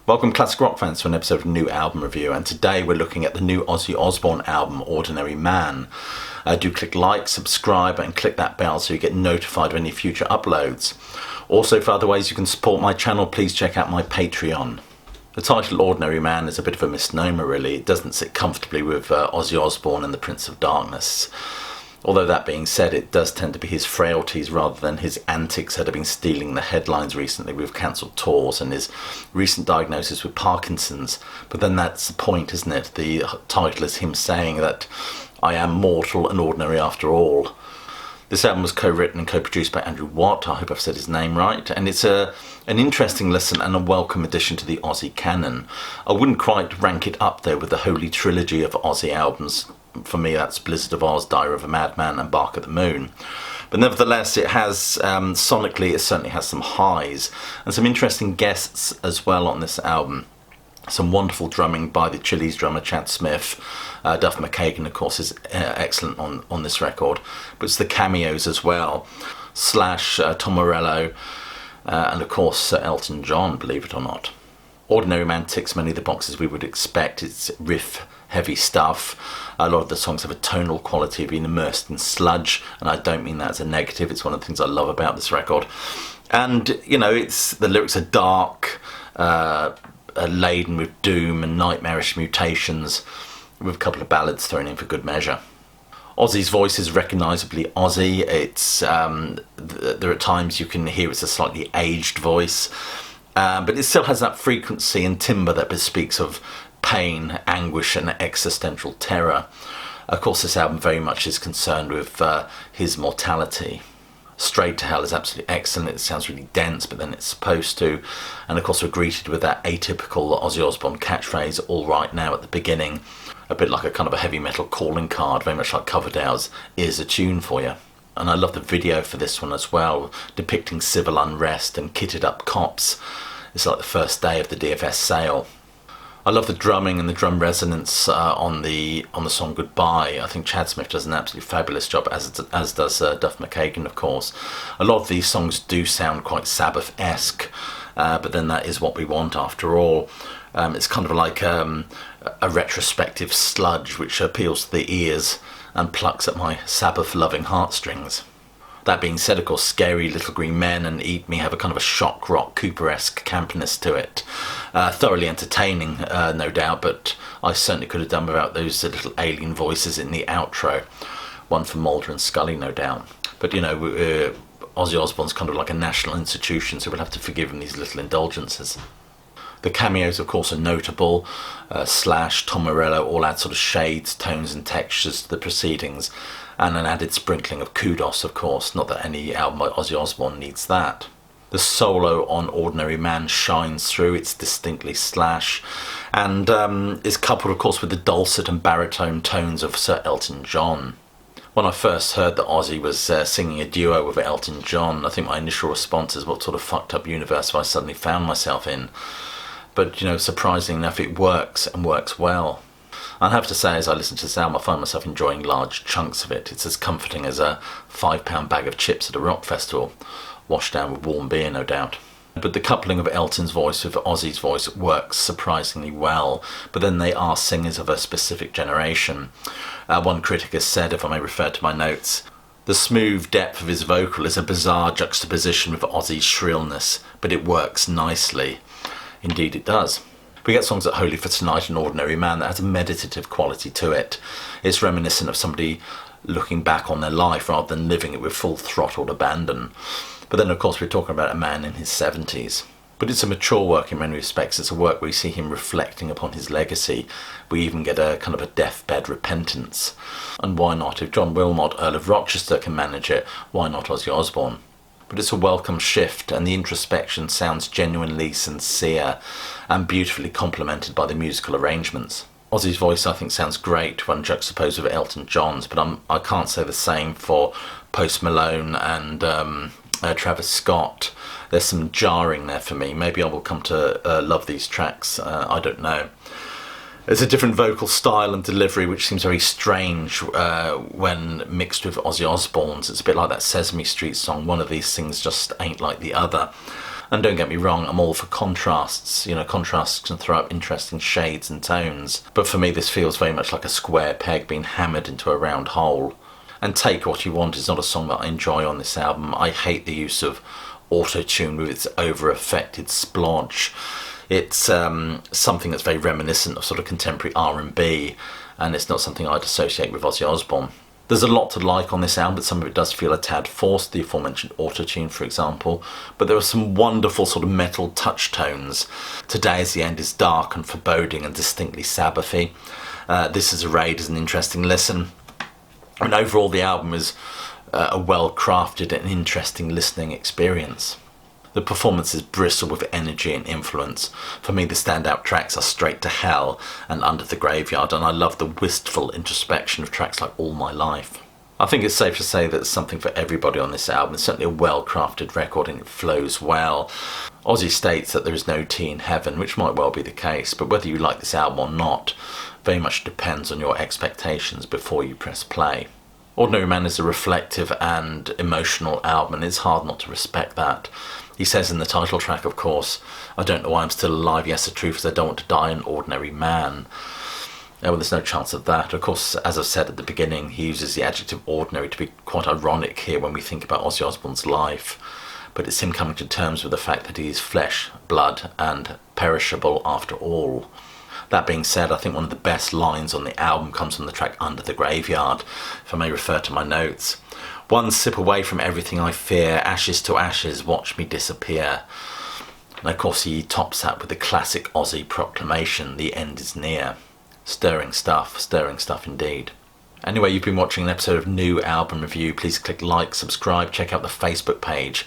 Welcome classic rock fans to an episode of New Album Review, and today we're looking at the new Ozzy Osbourne album, Ordinary Man. Do click like, subscribe and click that bell so you get notified of any future uploads. Also, for other ways you can support my channel, please check out my Patreon. The title Ordinary Man is a bit of a misnomer really. It doesn't sit comfortably with Ozzy Osbourne and the Prince of Darkness. Although that being said, it does tend to be his frailties rather than his antics that have been stealing the headlines recently with cancelled tours and his recent diagnosis with Parkinson's. But then that's the point, isn't it? The title is him saying that I am mortal and ordinary after all. This album was co-written and co-produced by Andrew Watt, I hope I've said his name right, and it's an interesting listen and a welcome addition to the Ozzy canon. I wouldn't quite rank it up there with the holy trilogy of Ozzy albums. For me, that's Blizzard of Oz, Diary of a Madman and Bark at the Moon. But nevertheless, it has, sonically, it certainly has some highs and some interesting guests as well on this album. Some wonderful drumming by the Chili's drummer Chad Smith. Duff McKagan, of course, is excellent on this record. But it's the cameos as well. Slash, Tom Morello, and of course Elton John, believe it or not. Ordinary Man ticks many of the boxes we would expect. It's riff-heavy stuff. A lot of the songs have a tonal quality of being immersed in sludge, and I don't mean that as a negative. It's one of the things I love about this record. And, you know, the lyrics are dark, laden with doom and nightmarish mutations, with a couple of ballads thrown in for good measure. Ozzy's voice is recognisably Ozzy. There are times you can hear it's a slightly aged voice, but it still has that frequency and timbre that bespeaks of pain, anguish and existential terror. Of course, this album very much is concerned with his mortality. Straight to Hell is absolutely excellent. It sounds really dense, but then it's supposed to. And of course we're greeted with that atypical Ozzy Osbourne catchphrase, all right now, at the beginning. A bit like a kind of a heavy metal calling card, very much like Coverdale's Here's a Tune for You. And I love the video for this one as well, depicting civil unrest and kitted up cops. It's like the first day of the DFS sale. I love the drumming and the drum resonance on the song Goodbye. I think Chad Smith does an absolutely fabulous job, as does Duff McKagan, of course. A lot of these songs do sound quite Sabbath-esque, but then that is what we want after all. It's kind of like a retrospective sludge which appeals to the ears and plucks at my Sabbath-loving heartstrings. That being said, of course, Scary Little Green Men and Eat Me have a kind of a shock rock Cooper-esque campiness to it. Thoroughly entertaining, no doubt, but I certainly could have done without those little alien voices in the outro. One for Mulder and Scully, no doubt. But, you know, Ozzy Osbourne's kind of like a national institution, so we'll have to forgive him these little indulgences. The cameos, of course, are notable. Slash, Tom Morello all add sort of shades, tones and textures to the proceedings, and an added sprinkling of kudos, of course. Not that any album by Ozzy Osbourne needs that. The solo on Ordinary Man shines through. It's distinctly Slash, and is coupled, of course, with the dulcet and baritone tones of Sir Elton John. When I first heard that Ozzy was singing a duo with Elton John, I think my initial response is, what sort of fucked up universe have I suddenly found myself in? But, you know, surprisingly enough, it works, and works well. I have to say, as I listen to this album, I find myself enjoying large chunks of it. It's as comforting as a £5 bag of chips at a rock festival, washed down with warm beer, no doubt. But the coupling of Elton's voice with Ozzy's voice works surprisingly well, but then they are singers of a specific generation. One critic has said, if I may refer to my notes, the smooth depth of his vocal is a bizarre juxtaposition with Ozzy's shrillness, but it works nicely. Indeed it does. We get songs like Holy for Tonight and Ordinary Man that has a meditative quality to it. It's reminiscent of somebody looking back on their life rather than living it with full throttled abandon. But then, of course, we're talking about a man in his 70s. But it's a mature work in many respects. It's a work where we see him reflecting upon his legacy. We even get a kind of a deathbed repentance. And why not? If John Wilmot, Earl of Rochester, can manage it, why not Ozzy Osbourne? But it's a welcome shift, and the introspection sounds genuinely sincere and beautifully complemented by the musical arrangements. Ozzy's voice, I think, sounds great when juxtaposed with Elton John's, but I can't say the same for Post Malone and Travis Scott. There's some jarring there for me. Maybe I will come to love these tracks, I don't know. There's a different vocal style and delivery which seems very strange when mixed with Ozzy Osbourne's. It's a bit like that Sesame Street song, one of these things just ain't like the other. And don't get me wrong, I'm all for contrasts. Contrasts can throw up interesting shades and tones. But for me, this feels very much like a square peg being hammered into a round hole. And Take What You Want is not a song that I enjoy on this album. I hate the use of auto-tune with its over-affected splodge. It's something that's very reminiscent of sort of contemporary R&B, and it's not something I'd associate with Ozzy Osbourne. There's a lot to like on this album, but some of it does feel a tad forced, the aforementioned autotune for example, but there are some wonderful sort of metal touch tones. Today As the End is dark and foreboding and distinctly Sabbathy. This Is a Raid is an interesting listen, and overall the album is a well-crafted and interesting listening experience. The performances bristle with energy and influence. For me, the standout tracks are Straight to Hell and Under the Graveyard, and I love the wistful introspection of tracks like All My Life. I think it's safe to say that there's something for everybody on this album. It's certainly a well-crafted record and it flows well. Ozzy states that there is no tea in heaven, which might well be the case, but whether you like this album or not very much depends on your expectations before you press play. Ordinary Man is a reflective and emotional album, and it's hard not to respect that. He says in the title track, of course, I don't know why I'm still alive, yes the truth is I don't want to die an ordinary man. Well, there's no chance of that. Of course, as I've said at the beginning, he uses the adjective ordinary to be quite ironic here when we think about Ozzy Osbourne's life. But it's him coming to terms with the fact that he is flesh, blood and perishable after all. That being said, I think one of the best lines on the album comes from the track Under the Graveyard, if I may refer to my notes. One sip away from everything I fear, ashes to ashes, watch me disappear. And of course he tops that with the classic Ozzy proclamation, the end is near. Stirring stuff indeed. Anyway, you've been watching an episode of New Album Review. Please click like, subscribe, check out the Facebook page.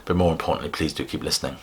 But more importantly, please do keep listening.